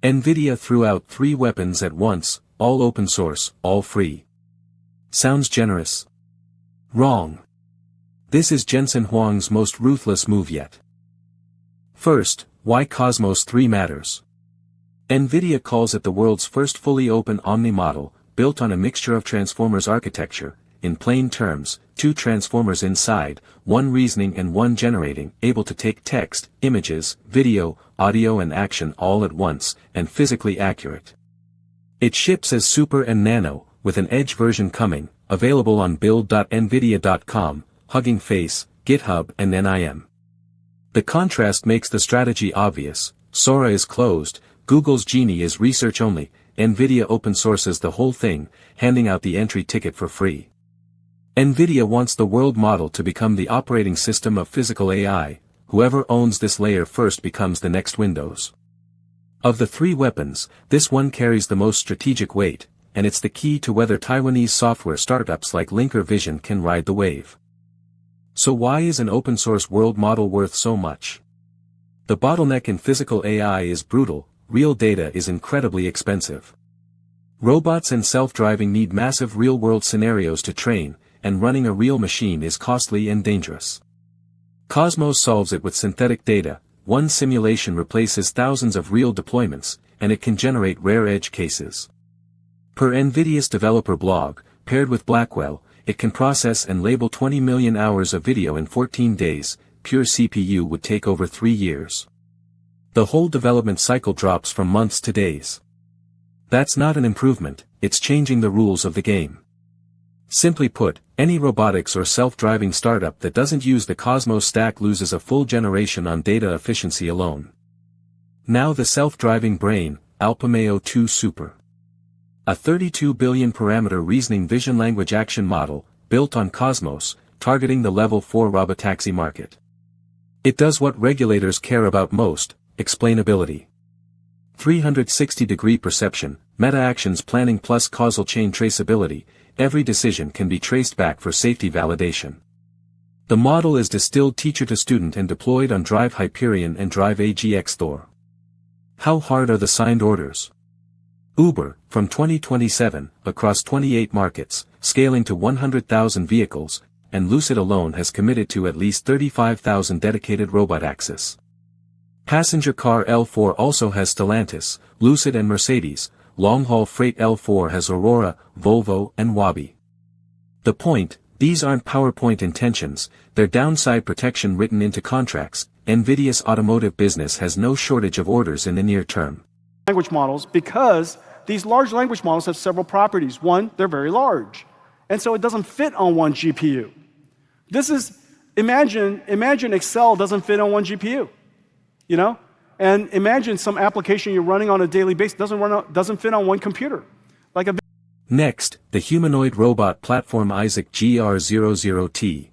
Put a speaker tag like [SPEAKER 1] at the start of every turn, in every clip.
[SPEAKER 1] NVIDIA threw out 3 weapons at once, all open source, all free. Sounds generous? Wrong. This is Jensen Huang's most ruthless move yet. First, why CoWoS 3 matters. NVIDIA calls it the world's first fully open Omni model, built on a mixture of transformers architecture, in plain terms, 2 transformers inside, 1 reasoning and 1 generating, able to take text, images, video, audio and action all at once, and physically accurate. It ships as Super and Nano, with an Edge version coming, available on build.nvidia.com, Hugging Face, GitHub and NIM. The contrast makes the strategy obvious. Sora is closed, Google's Genie is research only, NVIDIA open sources the whole thing, handing out the entry ticket for free. NVIDIA wants the world model to become the operating system of physical AI, whoever owns this layer first becomes the next Windows. Of the 3 weapons, this one carries the most strategic weight, and it's the key to whether Taiwanese software startups like Linker Vision can ride the wave. So why is an open source world model worth so much? The bottleneck in physical AI is brutal, real data is incredibly expensive. Robots and self-driving need massive real-world scenarios to train, and running a real machine is costly and dangerous. CoWoS solves it with synthetic data. 1 simulation replaces thousands of real deployments, and it can generate rare edge cases. Per NVIDIA's developer blog, paired with Blackwell, it can process and label 20 million hours of video in 14 days, pure CPU would take over 3 years. The whole development cycle drops from months to days. That's not an improvement, it's changing the rules of the game. Simply put, any robotics or self-driving startup that doesn't use the CoWoS stack loses a full generation on data efficiency alone. Now the self-driving brain, Alpamayo 2 Super. A 32 billion parameter reasoning vision language action model, built on CoWoS, targeting the level 4 robotaxi market. It does what regulators care about most, explainability. 360-degree perception, meta-actions planning plus causal chain traceability, every decision can be traced back for safety validation. The model is distilled teacher to student and deployed on Drive Hyperion and Drive AGX Thor. How hard are the signed orders? Uber, from 2027, across 28 markets, scaling to 100,000 vehicles, and Lucid alone has committed to at least 35,000 dedicated robot access. Passenger car L4 also has Stellantis, Lucid and Mercedes. Long-haul freight L4 has Aurora, Volvo and Wabi. The point, these aren't PowerPoint intentions, they're downside protection written into contracts. NVIDIA's automotive business has no shortage of orders in the near term.
[SPEAKER 2] Language models, because these large language models have several properties. One, they're very large, and so it doesn't fit on 1 GPU. This is, imagine Excel doesn't fit on 1 GPU, you know? And imagine some application you're running on a daily basis doesn't fit on 1 computer.
[SPEAKER 1] Next, the humanoid robot platform Isaac GR00T.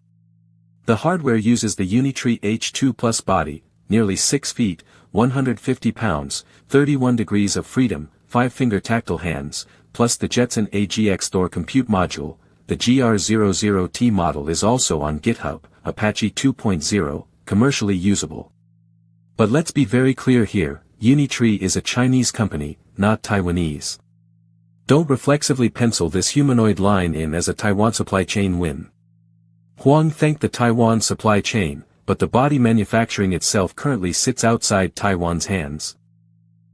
[SPEAKER 1] The hardware uses the Unitree H2 Plus body, nearly 6 feet, 150 pounds, 31 degrees of freedom, 5-finger tactile hands, plus the Jetson AGX Thor compute module. The GR00T model is also on GitHub, Apache 2.0, commercially usable. But let's be very clear here, Unitree is a Chinese company, not Taiwanese. Don't reflexively pencil this humanoid line in as a Taiwan supply chain win. Huang thanked the Taiwan supply chain, but the body manufacturing itself currently sits outside Taiwan's hands.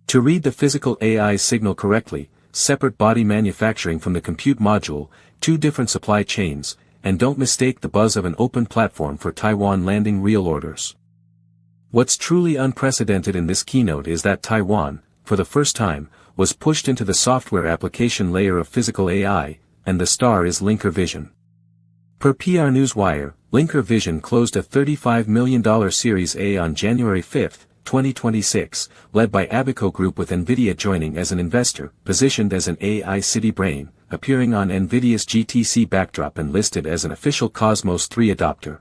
[SPEAKER 1] To read the physical AI signal correctly, separate body manufacturing from the compute module, 2 different supply chains, and don't mistake the buzz of an open platform for Taiwan landing real orders. What's truly unprecedented in this keynote is that Taiwan, for the first time, was pushed into the software application layer of physical AI, and the star is Linker Vision. Per PR Newswire, Linker Vision closed a $35 million Series A on January 5, 2026, led by Abaco Group with NVIDIA joining as an investor, positioned as an AI city brain, appearing on NVIDIA's GTC backdrop and listed as an official CoWoS 3 adopter.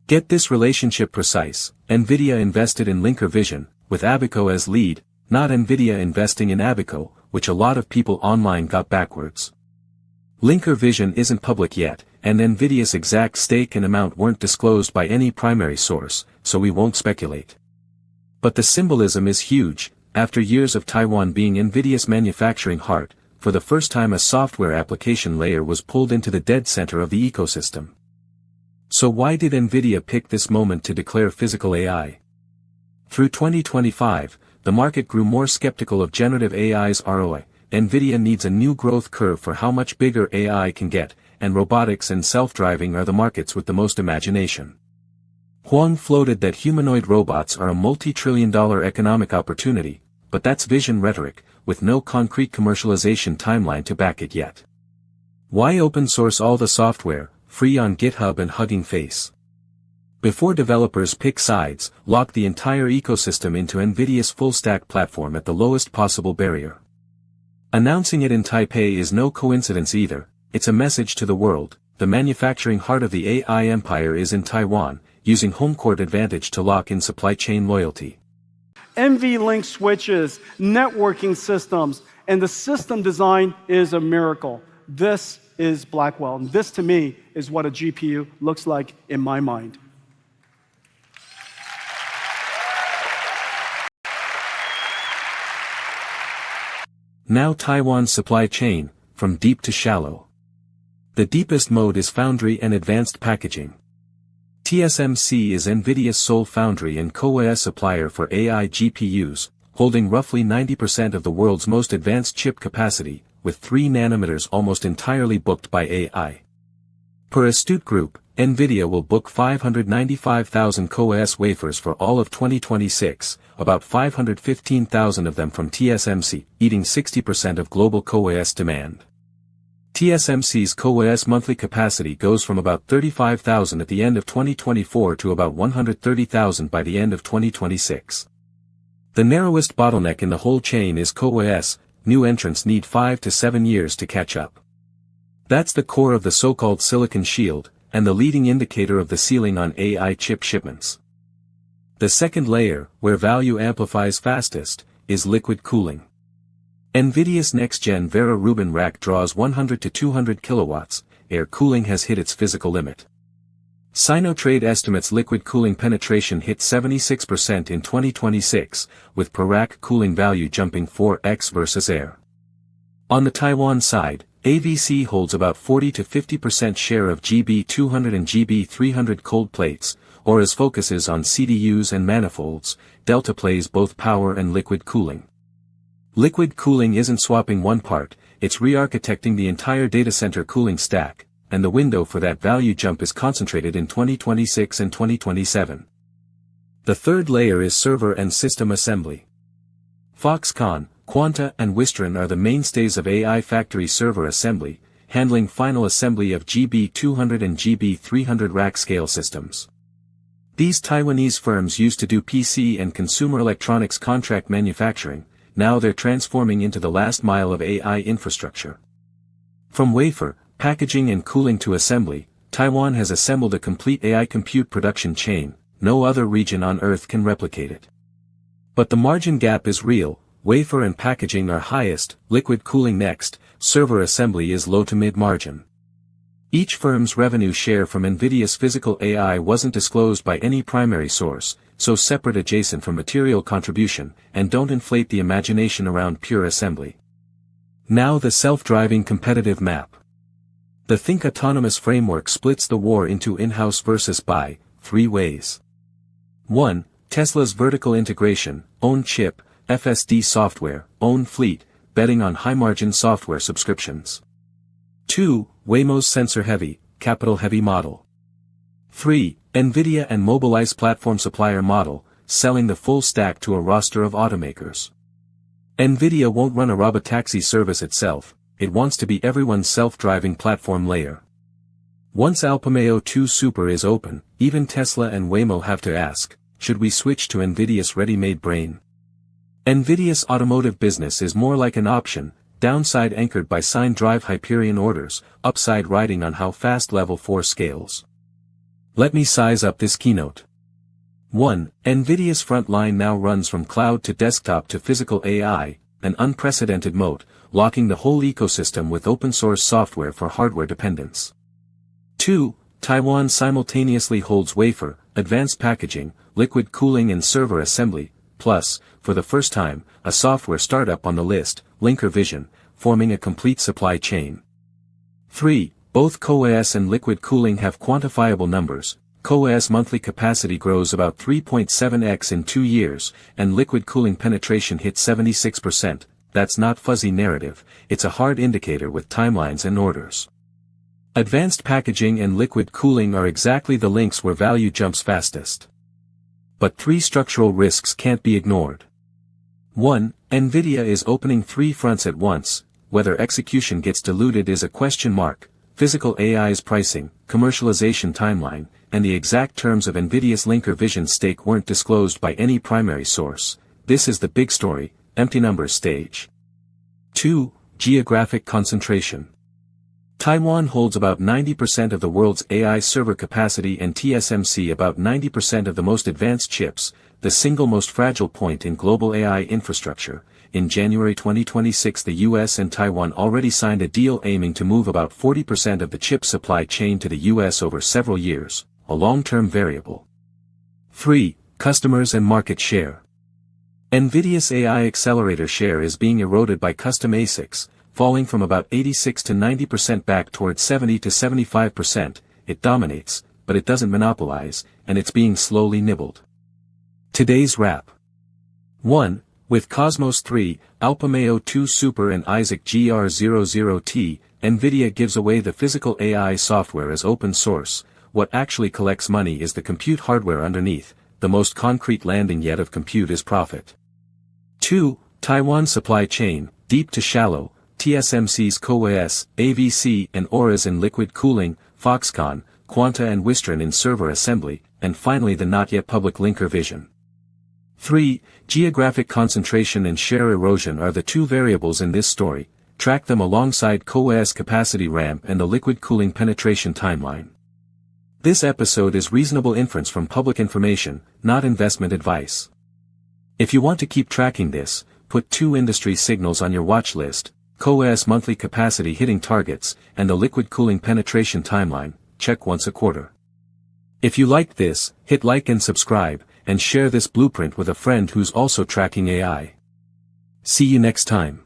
[SPEAKER 1] Get this relationship precise, NVIDIA invested in Linker Vision, with Abaco as lead, not NVIDIA investing in Abaco, which a lot of people online got backwards. Linker Vision isn't public yet, and NVIDIA's exact stake and amount weren't disclosed by any primary source, so we won't speculate. But the symbolism is huge. after years of Taiwan being NVIDIA's manufacturing heart, for the first time a software application layer was pulled into the dead center of the ecosystem. So why did NVIDIA pick this moment to declare physical AI? Through 2025, the market grew more skeptical of generative AI's ROI. NVIDIA needs a new growth curve for how much bigger AI can get, and robotics and self-driving are the markets with the most imagination. Huang floated that humanoid robots are a multi-trillion-dollar economic opportunity, but that's vision rhetoric, with no concrete commercialization timeline to back it yet. Why open source all the software, free on GitHub and Hugging Face? Before developers pick sides, lock the entire ecosystem into NVIDIA's full-stack platform at the lowest possible barrier. Announcing it in Taipei is no coincidence either, it's a message to the world. The manufacturing heart of the AI empire is in Taiwan, using home court advantage to lock in supply chain loyalty.
[SPEAKER 2] NVLink switches, networking systems, and the system design is a miracle. This is Blackwell, and this to me is what a GPU looks like in my mind.
[SPEAKER 1] Now Taiwan's supply chain, from deep to shallow. The deepest mode is foundry and advanced packaging. TSMC is NVIDIA's sole foundry and CoWoS supplier for AI GPUs, holding roughly 90% of the world's most advanced chip capacity, with 3 nanometers almost entirely booked by AI. Per Astute Group, NVIDIA will book 595,000 CoWoS wafers for all of 2026, about 515,000 of them from TSMC, eating 60% of global CoWoS demand. TSMC's CoWoS monthly capacity goes from about 35,000 at the end of 2024 to about 130,000 by the end of 2026. The narrowest bottleneck in the whole chain is CoWoS. New entrants need 5 to 7 years to catch up. That's the core of the so-called silicon shield, and the leading indicator of the ceiling on AI chip shipments. The second layer, where value amplifies fastest, is liquid cooling. NVIDIA's next-gen Vera Rubin rack draws 100 to 200 kilowatts, air cooling has hit its physical limit. Sinotrade estimates liquid cooling penetration hit 76% in 2026, with per rack cooling value jumping 4x versus air. On the Taiwan side, AVC holds about 40 to 50% share of GB200 and GB300 cold plates, or as focuses on CDUs and manifolds, Delta plays both power and liquid cooling. Liquid cooling isn't swapping one part, it's re-architecting the entire data center cooling stack, and the window for that value jump is concentrated in 2026 and 2027. The third layer is server and system assembly. Foxconn, Quanta and Wistron are the mainstays of AI factory server assembly, handling final assembly of GB200 and GB300 rack-scale systems. These Taiwanese firms used to do PC and consumer electronics contract manufacturing, now they're transforming into the last mile of AI infrastructure. From wafer, packaging and cooling to assembly, Taiwan has assembled a complete AI compute production chain, no other region on Earth can replicate it. But the margin gap is real, wafer and packaging are highest, liquid cooling next, server assembly is low to mid-margin. Each firm's revenue share from NVIDIA's physical AI wasn't disclosed by any primary source, so separate adjacent from material contribution, and don't inflate the imagination around pure assembly. Now the self-driving competitive map. The Think Autonomous framework splits the war into in-house versus buy, 3 ways. 1. Tesla's vertical integration, own chip, FSD software, own fleet, betting on high-margin software subscriptions. 2. Waymo's sensor-heavy, capital-heavy model. 3. NVIDIA and Mobileye's platform supplier model, selling the full stack to a roster of automakers. NVIDIA won't run a Robotaxi service itself, it wants to be everyone's self-driving platform layer. Once Alpameo 2 Super is open, even Tesla and Waymo have to ask, should we switch to NVIDIA's ready-made brain? NVIDIA's automotive business is more like an option, downside anchored by signed drive Hyperion orders, upside riding on how fast Level 4 scales. Let me size up this keynote. 1. NVIDIA's front line now runs from cloud to desktop to physical AI, an unprecedented moat, locking the whole ecosystem with open-source software for hardware dependence. 2. Taiwan simultaneously holds wafer, advanced packaging, liquid cooling and server assembly, plus, for the first time, a software startup on the list, Linker Vision, forming a complete supply chain. 3. Both CoWoS and liquid cooling have quantifiable numbers. CoWoS monthly capacity grows about 3.7x in 2 years, and liquid cooling penetration hits 76%. That's not fuzzy narrative, it's a hard indicator with timelines and orders. Advanced packaging and liquid cooling are exactly the links where value jumps fastest. But 3 structural risks can't be ignored. 1. NVIDIA is opening 3 fronts at once. Whether execution gets diluted is a question mark. Physical AI's pricing, commercialization timeline, and the exact terms of NVIDIA's Linker Vision stake weren't disclosed by any primary source. This is the big story, empty numbers stage. 2. Geographic concentration. Taiwan holds about 90% of the world's AI server capacity and TSMC about 90% of the most advanced chips, the single most fragile point in global AI infrastructure. In January 2026, the US and Taiwan already signed a deal aiming to move about 40% of the chip supply chain to the US over several years, a long-term variable. 3. Customers and market share. NVIDIA's AI accelerator share is being eroded by custom ASICs, falling from about 86 to 90% back towards 70 to 75%. It dominates, but it doesn't monopolize, and it's being slowly nibbled. Today's wrap. 1. With Cosmos 3, Alpamayo 2 Super and Isaac GR00T, NVIDIA gives away the physical AI software as open source. What actually collects money is the compute hardware underneath. The most concrete landing yet of compute is profit. 2. Taiwan supply chain, deep to shallow. TSMC's CoWoS, AVC and Auras in liquid cooling, Foxconn, Quanta and Wistron in server assembly, and finally the not yet public Linker Vision. 3. Geographic concentration and share erosion are the 2 variables in this story. Track them alongside CoWoS capacity ramp and the liquid cooling penetration timeline. This episode is reasonable inference from public information, not investment advice. If you want to keep tracking this, put 2 industry signals on your watch list. CoWoS monthly capacity hitting targets, and the liquid cooling penetration timeline, check once a quarter. If you liked this, hit like and subscribe, and share this blueprint with a friend who's also tracking AI. See you next time.